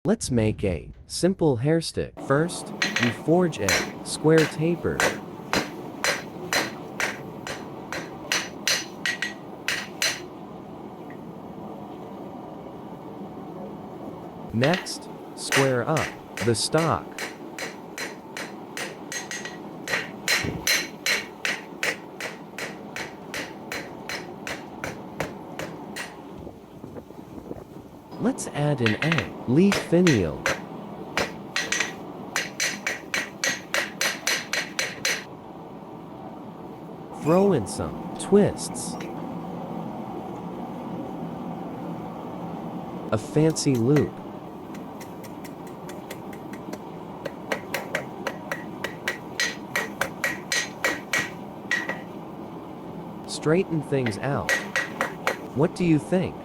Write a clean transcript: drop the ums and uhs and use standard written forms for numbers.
Let's make a simple hair stick. First, we forge a square taper. Next, square up the stock. Let's add an egg, leaf finial, throw in some twists, a fancy loop, straighten things out. What do you think?